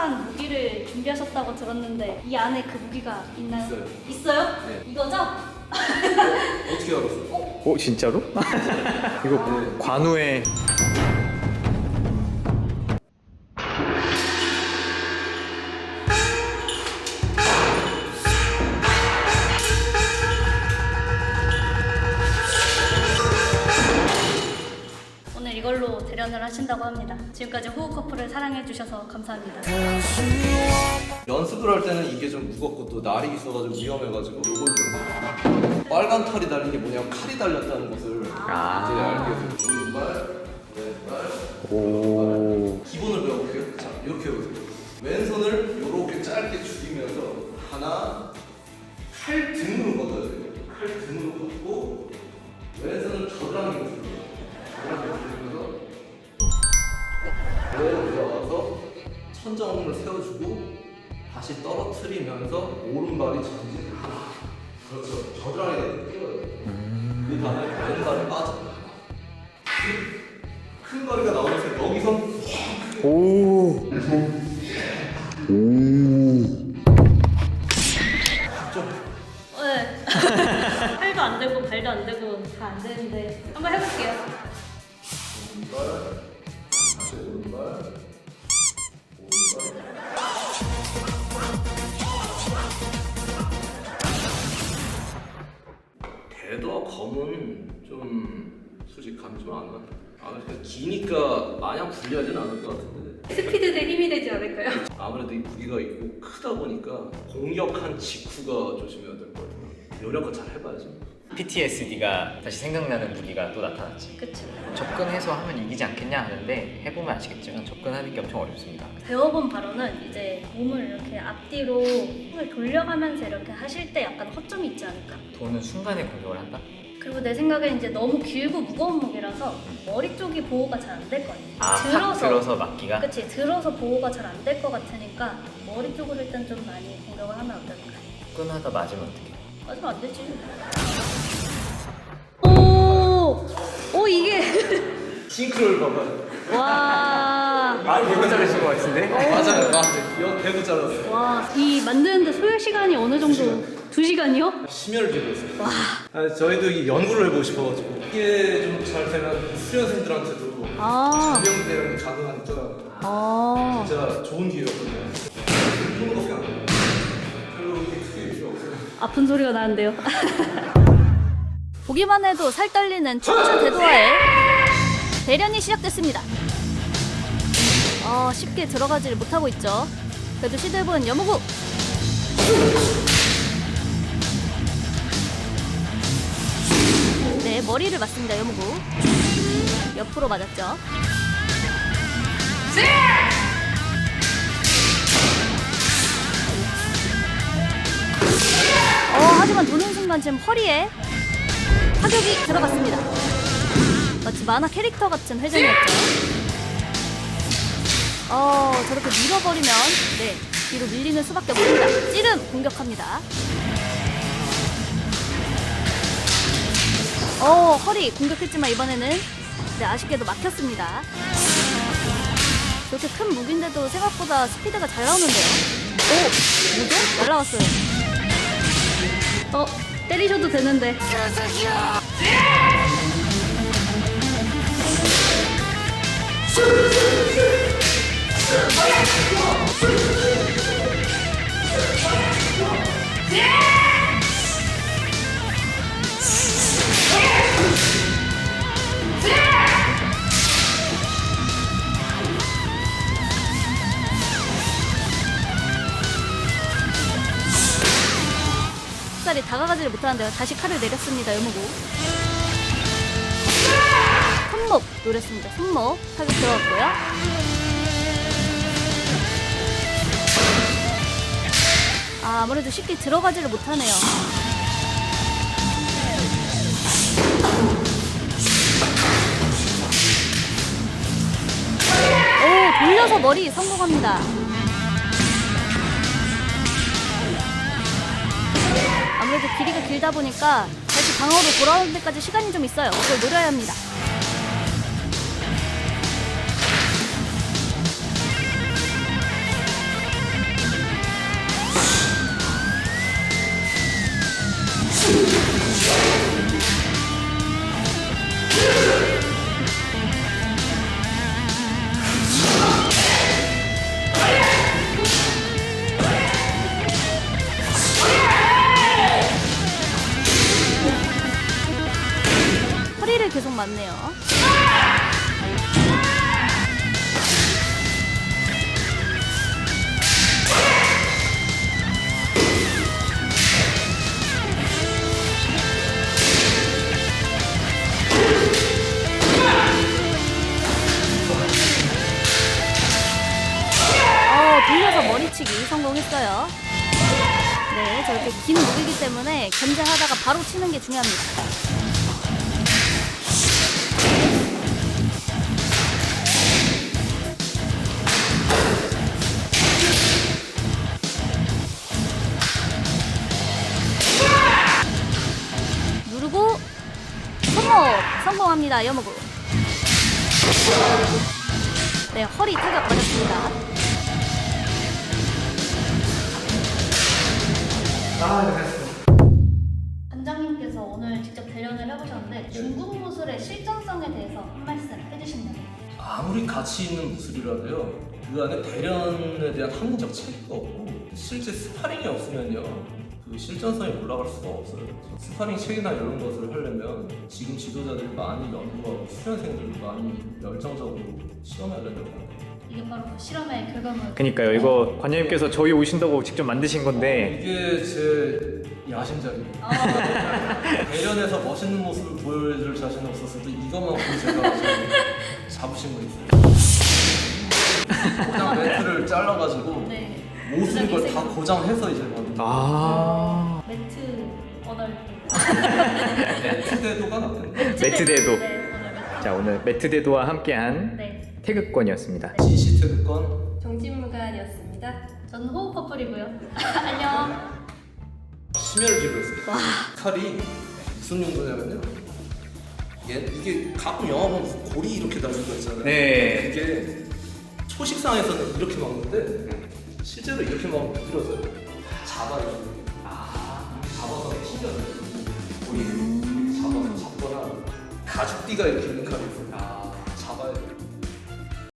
특별한 무기를 준비하셨다고 들었는데 이 안에 그 무기가 있나요? 있어요. 있어요? 네. 이거죠? 어떻게 알았어? 진짜로? 이거 관우의 오늘 이걸로 대련을 하신다고 합니다. 지금까지 호흡 커플을 사랑해주셔서 감사합니다. 연습을 할 때는 이게 좀 무겁고 또 날이 있어가지고 위험해가지고 이걸로 빨간 털이 달린 게 뭐냐면 칼이 달렸다는 것을 이제 알게 됐어요. 오른발, 왼발, 오. 기본을 배워볼게요. 자, 이렇게 해보세요. 왼손을 이렇게 짧게 죽이면서 하나, 칼 등으로 걷어야 돼요. 칼 등으로 걷고 왼손을 겨드랑이 으로 들어요. 겨드랑이 으로 들면서 그대로 들어가서 천정을 세워주고 다시 떨어뜨리면서 오른발이 전진 하나. 그렇죠. 겨드랑이가 뛰어요. 그 다음에 왼발이 빠져. 큰 거리가 나오면서 여기서 오. 네. 팔도 안 되고 발도 안 되고 다 안 되는데 한번 해볼게요. 오른발, 다시 오른발, 오른발. 대더 검은 좀 솔직히 감이 좀 안 와. 그냥 기니까 마냥 불리하진 않을 것 같은데. 스피드 대 힘이 되지 않을까요? 아무래도 이 무기가 있고 크다 보니까 공격한 직후가 조심해야 될 것 같아요. 요령껏 잘 해봐야죠. PTSD가 다시 생각나는 무기가 또 나타났지. 그쵸. 접근해서 하면 이기지 않겠냐 하는데 해보면 아시겠지만 접근하는 게 엄청 어렵습니다. 배워본 바로는 이제 몸을 이렇게 앞뒤로 손을 돌려가면서 이렇게 하실 때 약간 허점이 있지 않을까. 돈은 순간에 공격을 한다? 그리고 내 생각엔 이제 너무 길고 무거운 무기라서 머리 쪽이 보호가 잘 안 될 것 같아. 확 들어서 맞기가? 그치, 들어서 보호가 잘 안 될 것 같으니까 머리 쪽으로 일단 좀 많이 공격을 하면 어떨까. 접근하다 맞으면 어떡해? 맞으면 안 되지. 오! 오, 이게. 싱크로를 봐봐요. 와. 많이 배고 자르신 것 같은데? 맞아요. 대구 잘랐어요. 와, 이 만드는데 소요 시간이 어느 정도? 2시간이요? 심혈을 기울였어요. 저희도 이 연구를 해보고 싶어가지고 이게 좀 잘 되면 수련생들한테도 장병대랑 가능하니까 진짜 좋은 기회였거든요. 이런 거밖에 안 돼요. 별로 이렇게 크게 필요 없어요. 아픈 소리가 나는데요. 보기만 해도 살 떨리는 척추 대도하에 대련이 시작됐습니다. 쉽게 들어가지를 못하고 있죠. 그래도 시도해본 여무구. 네, 머리를 맞습니다. 여무구. 옆으로 맞았죠. 하지만 도는 순간 지금 허리에 타격이 들어갔습니다. 마치 만화 캐릭터 같은 회전이었죠. 저렇게 밀어버리면 네, 뒤로 밀리는 수밖에 없습니다. 찌름 공격합니다. 허리 공격했지만 이번에는 네, 아쉽게도 막혔습니다. 저렇게 큰 무기인데도 생각보다 스피드가 잘 나오는데요. 뭐죠? 날라왔어요. 때리셔도 되는데. 이 다가가지를 못하는데요. 다시 칼을 내렸습니다. 여무고. 손목 노렸습니다. 손목 타격 들어갔고요. 아무래도 쉽게 들어가지를 못하네요. 돌려서 머리 성공합니다. 아무래도 길이가 길다 보니까 다시 방어로 돌아오는 데까지 시간이 좀 있어요. 그걸 노려야 합니다. 많네요. 돌려서 머리치기 성공했어요. 네, 저렇게 긴 무기이기 때문에 견제하다가 바로 치는 게 중요합니다. 누르고 성공합니다. 여모구. 네, 허리 타격 맞았습니다. 관장님께서 오늘 직접 대련을 해보셨는데 중국 무술의 실전성에 대해서 한 말씀 해주신다면. 아무리 가치 있는 무술이라도요, 그 안에 대련에 대한 합리적 체계가 없고 실제 스파링이 없으면요, 그 실전성이 올라갈 수가 없어요. 스파링 체계나 이런 것을 하려면 지금 지도자들이 많이 연구하고 수련생들이 많이 열정적으로 시험을 하려고 합니다. 이게 바로 그 실험의 결과물. 그니까요. 이거 관장님께서 저희 오신다고 직접 만드신 건데 이게 제 야심작입니다. 대련에서 멋있는 모습을 보여줄 자신은 없었어도 이것만 보고 제가 지금 잡으신 거 있어요. 고장 매트를 잘라가지고 네. 모든 걸 다 고장해서 이제 만든 아 매트 언얼. 매트대도가 낫겠네. 매트대도. 네, 오늘 매트. 자, 오늘 매트대도와 함께한 네. 태극권이었습니다. GC 태극권 정진무관이었습니다. 저는 호흡 커플이고요. 안녕. 심혈을 기울였어요. 칼이 무슨 용도냐면요, 이게 가끔 영화 보면 골이 이렇게 달린 거 있잖아요. 네. 이게 초식상에서는 이렇게 먹는데 실제로 이렇게 먹으면 부드러져요. 잡아요. 잡아서 튕겨져요. 골이 이렇게 잡아서 잡거나 가죽띠가 이렇게 있는 칼이 있어요.